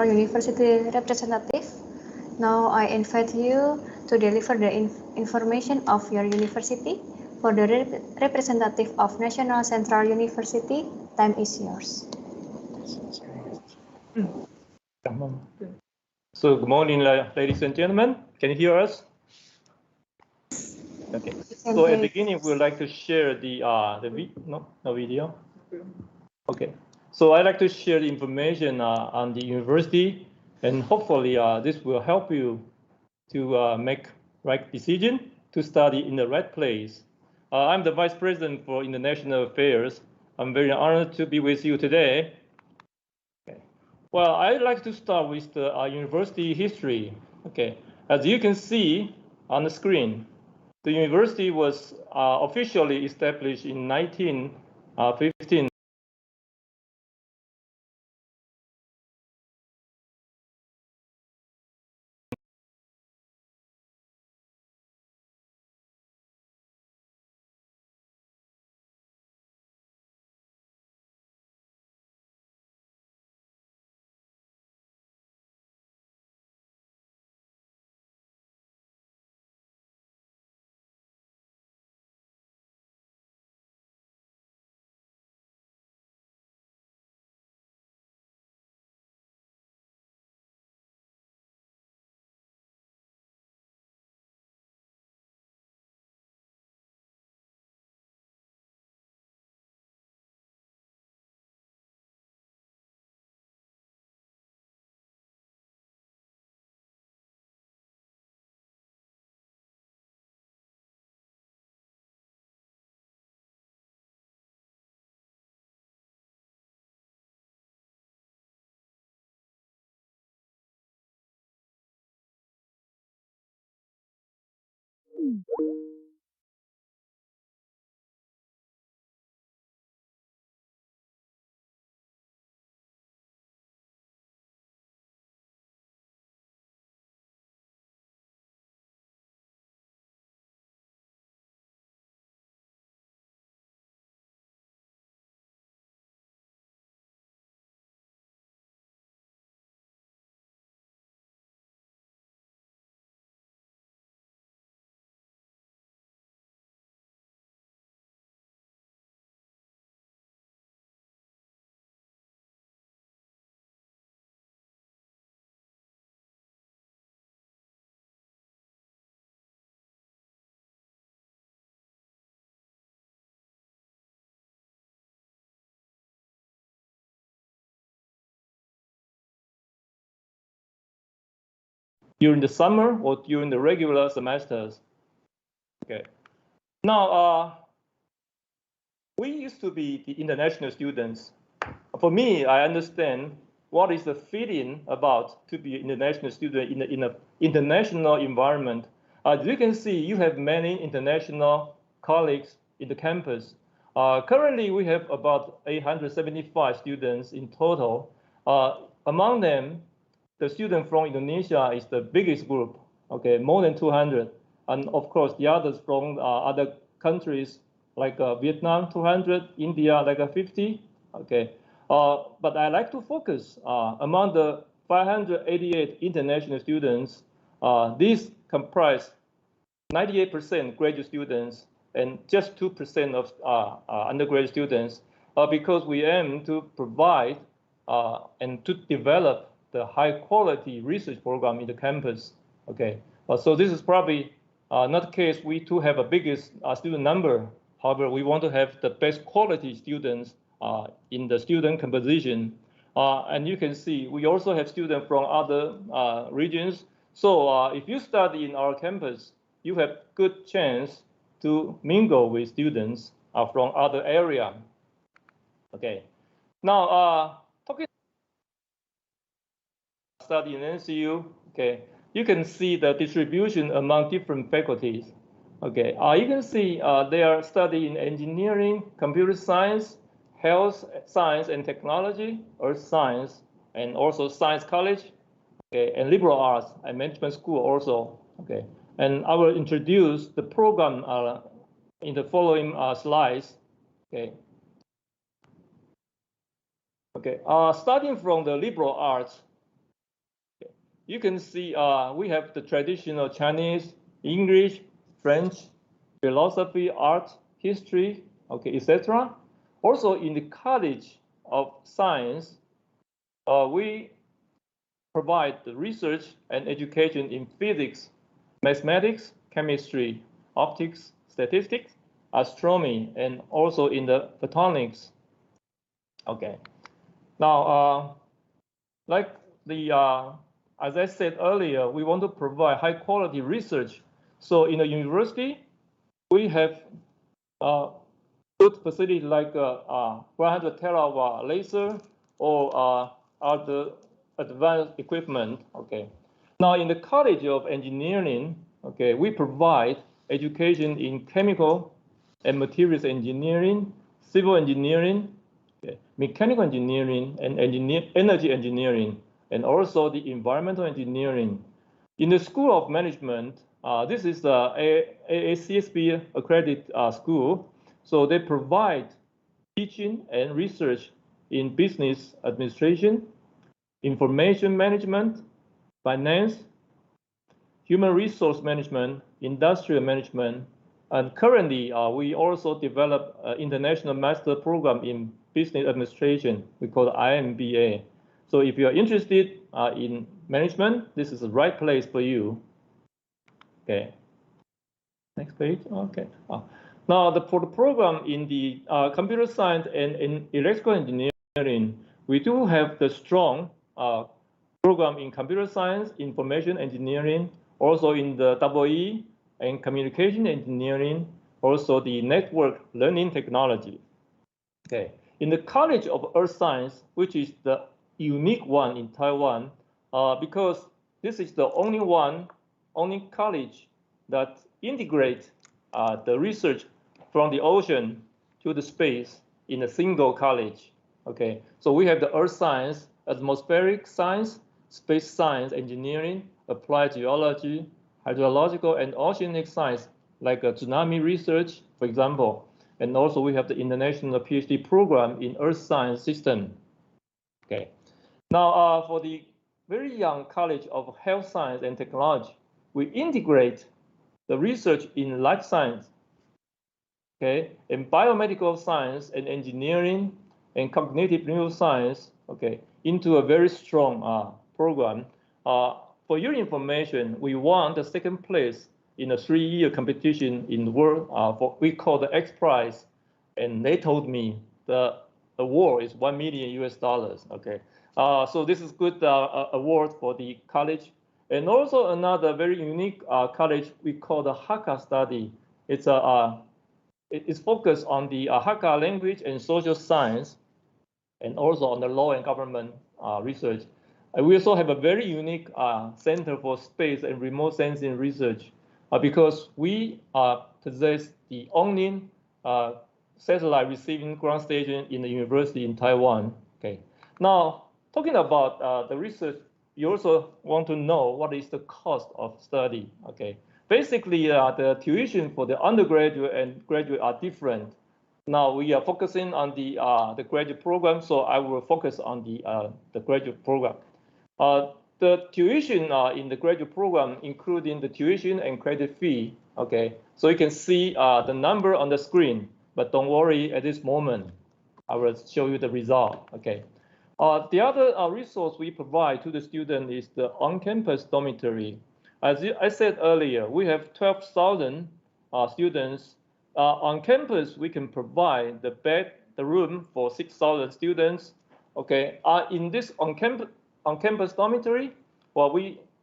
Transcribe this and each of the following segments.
University representative. Now I invite you to deliver the information of your university. For the representative of National Central University, time is yours. So good morning, ladies and gentlemen. Can you hear us? Okay. So at the beginning, we would like to share no video. Okay. So I'd like to share the information on the university, and hopefully this will help you to make right decision to study in the right place. I'm the Vice President for International Affairs. I'm very honored to be with you today. Okay. Well, I'd like to start with the university history. Okay. As you can see on the screen, the university was officially established in 1915. During the summer or during the regular semesters. Okay. Now, we used to be the international students. For me, I understand what is the feeling about to be an international student in an international environment. As you can see, you have many international colleagues in the campus. Currently, we have about 875 students in total. Among them, the student from Indonesia is the biggest group, okay, more than 200. And of course, the others from other countries like Vietnam, 200, India, like 50, okay. But I like to focus among the 588 international students. These comprise 98% graduate students and just 2% of undergraduate students, because we aim to provide and to develop the high quality research program in the campus. Okay, so this is probably not the case. We too have a biggest student number. However, we want to have the best quality students in the student composition. And you can see we also have students from other regions. So if you study in our campus, you have good chance to mingle with students from other area. Okay, now talking study in NCU, okay, you can see the distribution among different faculties. Okay, you can see they are studying engineering, computer science, health science and technology, earth science, and also science college, okay, and liberal arts and management school also. Okay, and I will introduce the program in the following slides. Okay. Okay, starting from the liberal arts, you can see we have the traditional Chinese, English, French, philosophy, art, history, okay, etc. Also in the College of Science, we provide the research and education in physics, mathematics, chemistry, optics, statistics, astronomy, and also in the photonics. Okay. Now, like the as I said earlier, we want to provide high quality research. So in the university, we have good facilities like 100 terawatt laser or other advanced equipment. Okay. Now in the College of Engineering, okay, we provide education in chemical and materials engineering, civil engineering, okay, mechanical engineering, and energy engineering, and also the environmental engineering. In the School of Management, this is the AACSB accredited school, so they provide teaching and research in business administration, information management, finance, human resource management, industrial management, and currently we also develop an international master program in business administration. We call it IMBA. So if you are interested in management, this is the right place for you. Okay. Next page. Okay. Now for the program in the computer science and in electrical engineering, we do have the strong program in computer science, information engineering, also in the EE and communication engineering, also the network learning technology. Okay. In the College of Earth Science, which is the unique one in Taiwan, because this is the only college that integrates the research from the ocean to the space in a single college. Okay, so we have the Earth Science, atmospheric science, space science, engineering, applied geology, hydrological and oceanic science, like tsunami research, for example. And also we have the international PhD program in Earth Science system. Okay. Now for the very young College of Health Science and Technology, we integrate the research in life science, okay, in biomedical science and engineering and cognitive neuroscience, okay, into a very strong program. For your information, we won the second place in a 3-year competition in the world for we call the X Prize, and they told me the award is $1 million US. Okay, so this is good award for the college, and also another very unique college we call the Hakka study. It's it's focused on the Hakka language and social science, and also on the law and government research. We also have a very unique center for space and remote sensing research because we possess the only satellite receiving ground station in the university in Taiwan. Okay. Now, talking about the research, you also want to know what is the cost of study. Okay. Basically, the tuition for the undergraduate and graduate are different. Now we are focusing on the graduate program, so I will focus on the graduate program. The tuition in the graduate program, including the tuition and credit fee. Okay, so you can see the number on the screen, but don't worry at this moment. I will show you the result. Okay. The other resource we provide to the student is the on-campus dormitory. As I said earlier, we have 12,000 students. On campus, we can provide the bed, the room for 6,000 students. Okay, in this on-campus dormitory, well,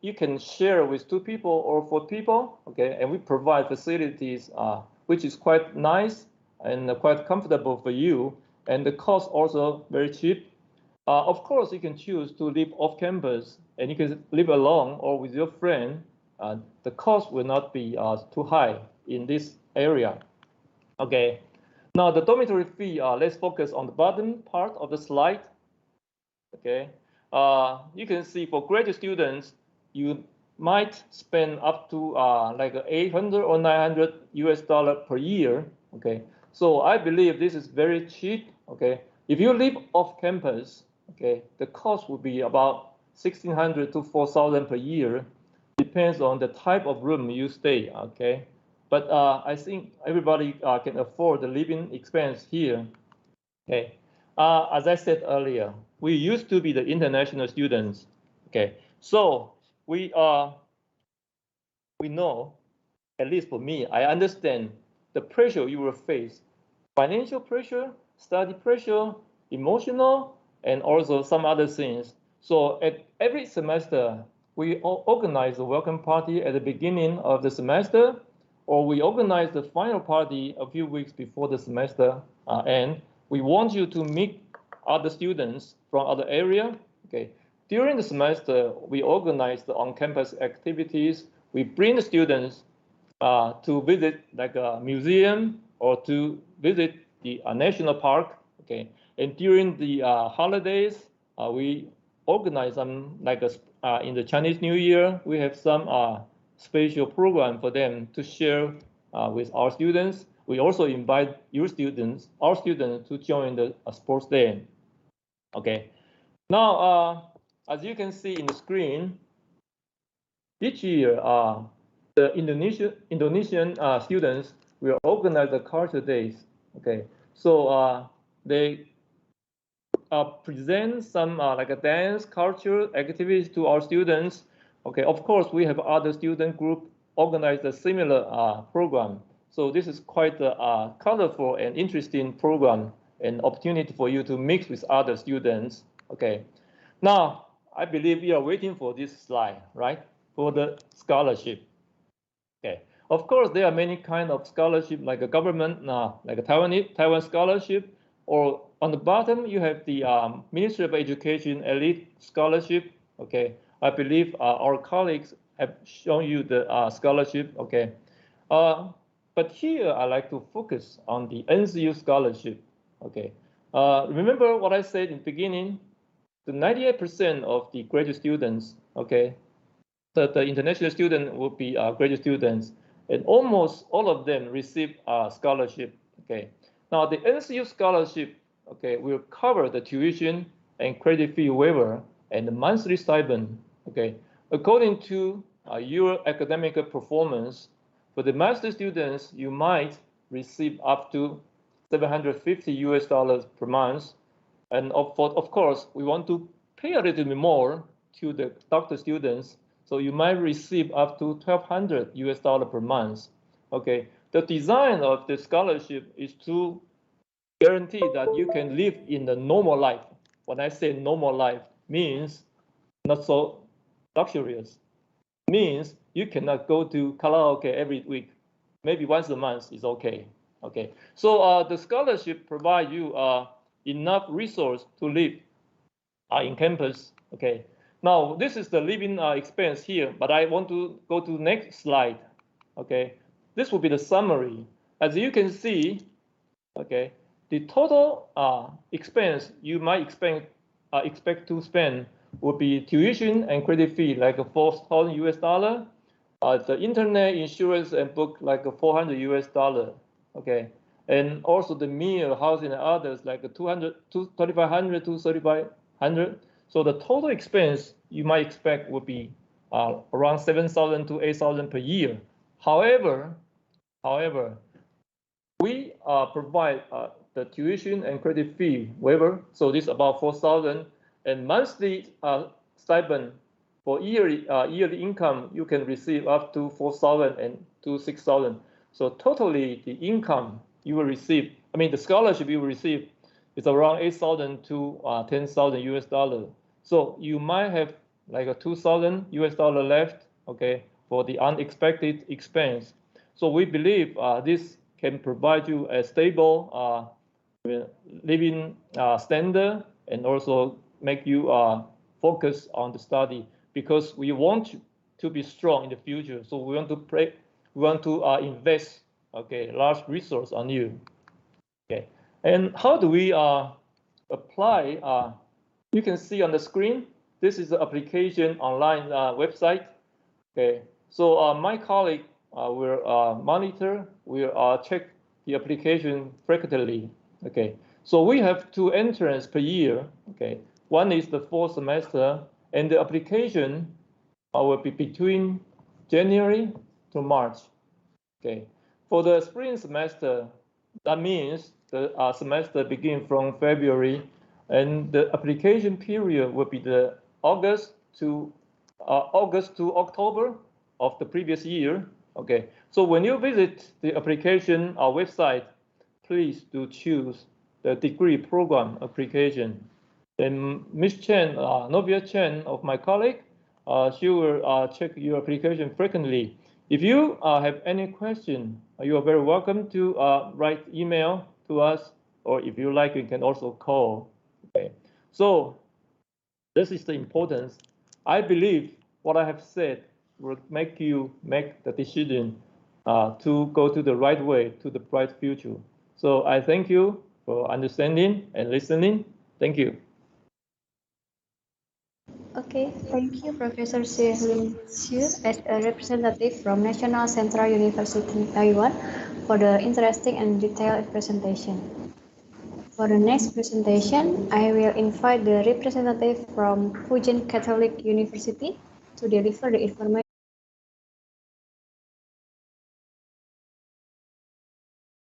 you can share with 2 people or 4 people. Okay, and we provide facilities which is quite nice and quite comfortable for you, and the cost also very cheap. Of course, you can choose to live off campus, and you can live alone or with your friend. The cost will not be too high in this area. Okay, now the dormitory fee, let's focus on the bottom part of the slide. Okay, you can see for graduate students, you might spend up to like 800 or 900 US dollar per year. Okay, so I believe this is very cheap. Okay, if you live off campus, okay, the cost would be about 1,600 to 4,000 per year. Depends on the type of room you stay, okay? But I think everybody can afford the living expense here, okay? As I said earlier, we used to be the international students, okay? So we know, at least for me, I understand the pressure you will face, financial pressure, study pressure, emotional, and also some other things. So at every semester, we organize a welcome party at the beginning of the semester, or we organize the final party a few weeks before the semester end. We want you to meet other students from other area. Okay. During the semester, we organize the on-campus activities. We bring the students to visit like a museum or to visit the national park. Okay, and during the holidays, we organize some like in the Chinese New Year, we have some special program for them to share with our students. We also invite your students, our students, to join the sports day. Okay, now as you can see in the screen, each year the Indonesian students will organize the culture days. Okay, so they present some like a dance culture activities to our students. Okay, of course we have other student group organize a similar program. So this is quite a colorful and interesting program and opportunity for you to mix with other students. Okay, now I believe you are waiting for this slide, right? For the scholarship. Okay, of course there are many kind of scholarship like a government, like a Taiwan scholarship, or on the bottom you have the Ministry of Education elite scholarship. Okay, I believe our colleagues have shown you the scholarship. Okay, but here I like to focus on the NCU scholarship. Okay, remember what I said in the beginning? The 98% of the graduate students, okay, the international student will be graduate students, and almost all of them receive a scholarship. Okay, now the NCU scholarship, okay, will cover the tuition and credit fee waiver and the monthly stipend. Okay, according to your academic performance. For the master students, you might receive up to $750 per month, and of course, we want to pay a little bit more to the doctor students. So you might receive up to $1,200 per month. Okay, the design of the scholarship is to guarantee that you can live in the normal life. When I say normal life, means not so luxurious. Means you cannot go to karaoke every week. Maybe once a month is okay. Okay, so the scholarship provides you enough resource to live in campus. Okay, now this is the living expense here, but I want to go to the next slide. Okay, this will be the summary. As you can see, okay, the total expense you might expect to spend would be tuition and credit fee like $4,000, the internet, insurance, and book like $400. Okay, and also the meal, housing, and others like 2,500 to 3,500. So the total expense you might expect would be around 7,000 to 8,000 per year. However, we provide the tuition and credit fee waiver. So this is about 4,000, and monthly stipend for yearly income you can receive up to 4,000 and to 6,000. So totally the income you will receive, I mean the scholarship you will receive, is around 8,000 to $10,000. So you might have like a $2,000 left, okay, for the unexpected expense. So we believe this can provide you a stable living standard and also make you focus on the study, because we want to be strong in the future. So we want to invest, okay, large resource on you. Okay, and how do we apply? You can see on the screen. This is the application online website. Okay, so my colleague will monitor, will check the application frequently. Okay, so we have 2 entrants per year. Okay, one is the fall semester, and the application will be between January to March. Okay, for the spring semester, that means the semester begins from February, and the application period will be the August to October of the previous year. Okay, so when you visit the application website, please do choose the degree program application. Then Ms. Chen, Novia Chen of my colleague, she will check your application frequently. If you have any question, you are very welcome to write email to us, or if you like, you can also call. Okay, so this is the importance. I believe what I have said will make you make the decision to go to the right way, to the bright future. So I thank you for understanding and listening. Thank you. Okay, thank you, Professor Ncu, as a representative from National Central University, Taiwan, for the interesting and detailed presentation. For the next presentation, I will invite the representative from Fujian Catholic University to deliver the information